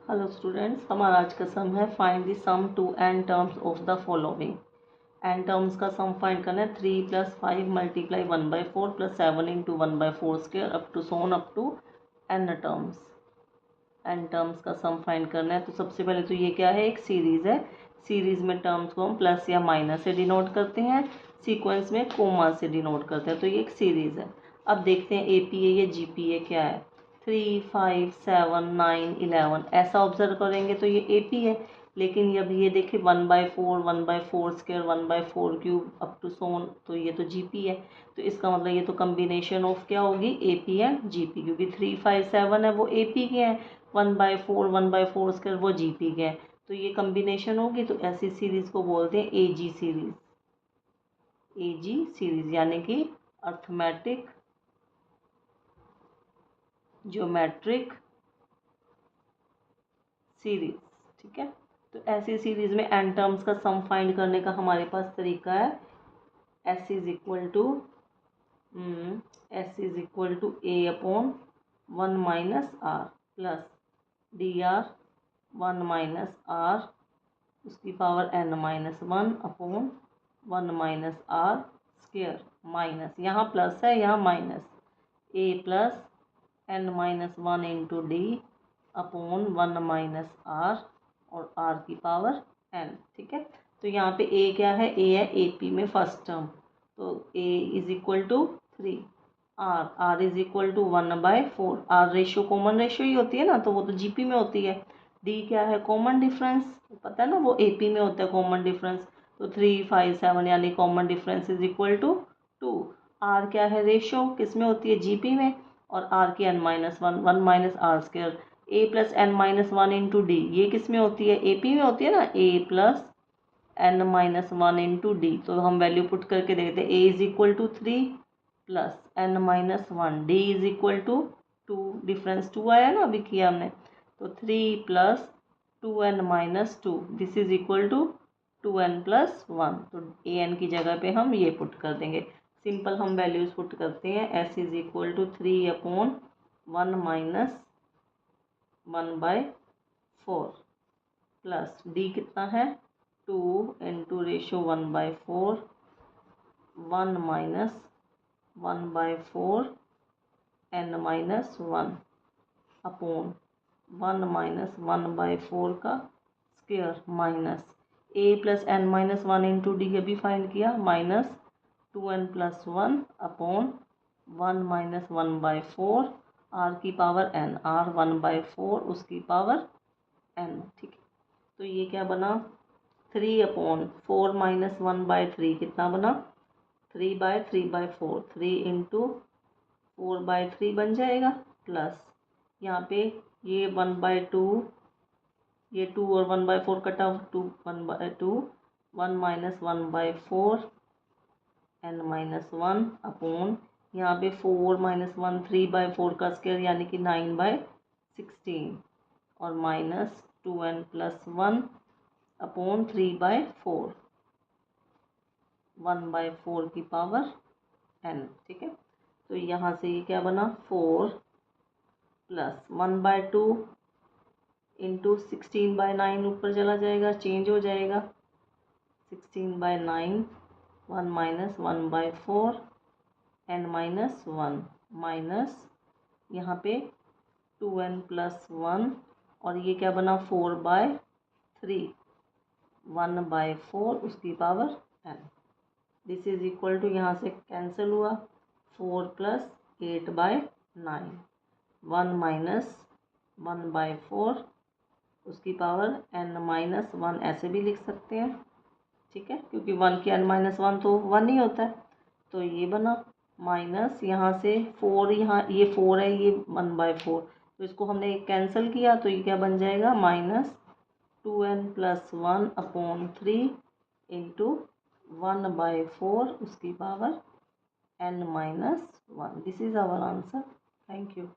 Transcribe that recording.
Hello students, हमारा आज का सम है find the sum to n terms of the following. N terms का सम फाइंड करना है 3 + 5 multiply 1/4 + 7 × 1/4 square up to n terms. N terms का सम फाइंड करना है। तो सबसे पहले तो ये क्या है, एक सीरीज़ है। सीरीज़ में टर्म्स को हम प्लस या माइनस से डिनोट करते हैं, सीक्वेंस में कोमा से डिनोट करते हैं। तो ये एक सीरीज़ है। अब देखते हैं ए पी ए या जी पी ए क्या है। 3, 5, 7, 9, 11 ऐसा ऑब्जर्व करेंगे तो ये ए पी है। लेकिन जब ये देखें 1/4, 1/4 स्क्वायर, 1/4 क्यूब अप टू सोन, तो ये तो जी पी है। तो इसका मतलब ये तो कम्बिनेशन ऑफ क्या होगी, A P and G P, क्योंकि 3, 5, 7 है वो ए पी के हैं, 1/4, 1/4 स्क्वायर वो जी पी के हैं। तो ये कम्बिनेशन होगी, तो ऐसी सीरीज़ को बोलते हैं ए जी सीरीज़। ए जी सीरीज़ यानी कि अर्थमेटिक ज्योमेट्रिक सीरीज। ठीक है, तो ऐसी सीरीज में एन टर्म्स का सम फाइंड करने का हमारे पास तरीका है। S is equal to A/1 - R plus dr 1 - R उसकी power n-1/1 - R square minus, यहाँ प्लस है यहाँ minus, A plus n-1 into D upon 1 - R और R की पावर n। ठीक है, तो यहाँ पे A क्या है, A है ए पी में फर्स्ट टर्म। तो A is equal to 3, R is equal to 1/4। R ratio common ratio ही होती है ना, तो वो तो जीपी में होती है। D क्या है, कॉमन डिफरेंस, पता है ना, वो एपी में होता है कॉमन डिफरेंस। तो 3, 5, 7 यानी common difference is equal to 2। R क्या है, रेशियो किस में होती है, जीपी में, और R की n-1 R square. A plus n-1 into D, ये किस में होती है, ए पी में होती है ना, A plus n-1 into D. तो हम वैल्यू पुट करके देखते हैं। A is equal to 3 plus n-1, D is equal to 2, difference 2 आया ना अभी किया हमने। तो 3 plus 2n-2, this is equal to 2n+1। तो an की जगह पे हम ये पुट कर देंगे। सिंपल हम वैल्यूज पुट करते हैं। s is equal to 3/1 - 1/4 plus d कितना है, 2 इंटू रेशो 1/4, 1 - 1/4 n-1 अपॉन 1 - 1/4 का square minus A plus n-1 into D अभी फाइंड किया, माइनस 2n+1 अपॉन 1 - 1/4 R की पावर n, R 1/4 उसकी पावर n। ठीक है, तो ये क्या बना, 3/4 - 1/3 कितना बना, 3/3/4, 3 इंटू 4/3 बन जाएगा, प्लस यहाँ पे ये 1/2, ये 2 और 1/4 कटा, 2 1/2, 1 - 1/4 n-1 अपॉन यहाँ पे 4 - 1 3/4 का स्क्वायर यानी कि 9/16 और माइनस 2n+1 अपॉन 3/4 1/4 की पावर n। ठीक है, तो यहाँ से ये क्या बना, 4 प्लस 1/2 इंटू 16/9 ऊपर चला जाएगा, चेंज हो जाएगा, 16/9 1 - 1/4 n-1 माइनस यहाँ पे 2n+1 और ये क्या बना, 4/3 1/4 उसकी power n। This is equal to, यहाँ से कैंसिल हुआ, 4 + 8/9, 1 - 1/4 उसकी पावर n-1 ऐसे भी लिख सकते हैं। ठीक है, क्योंकि 1 की n-1 तो 1 ही होता है। तो ये बना माइनस यहाँ से 4, यहाँ ये 4 है, ये 1/4, तो इसको हमने कैंसिल किया, तो ये क्या बन जाएगा, माइनस 2n+1 अपॉन 3 इंटू 1/4 उसकी power n-1। This is our answer. Thank you.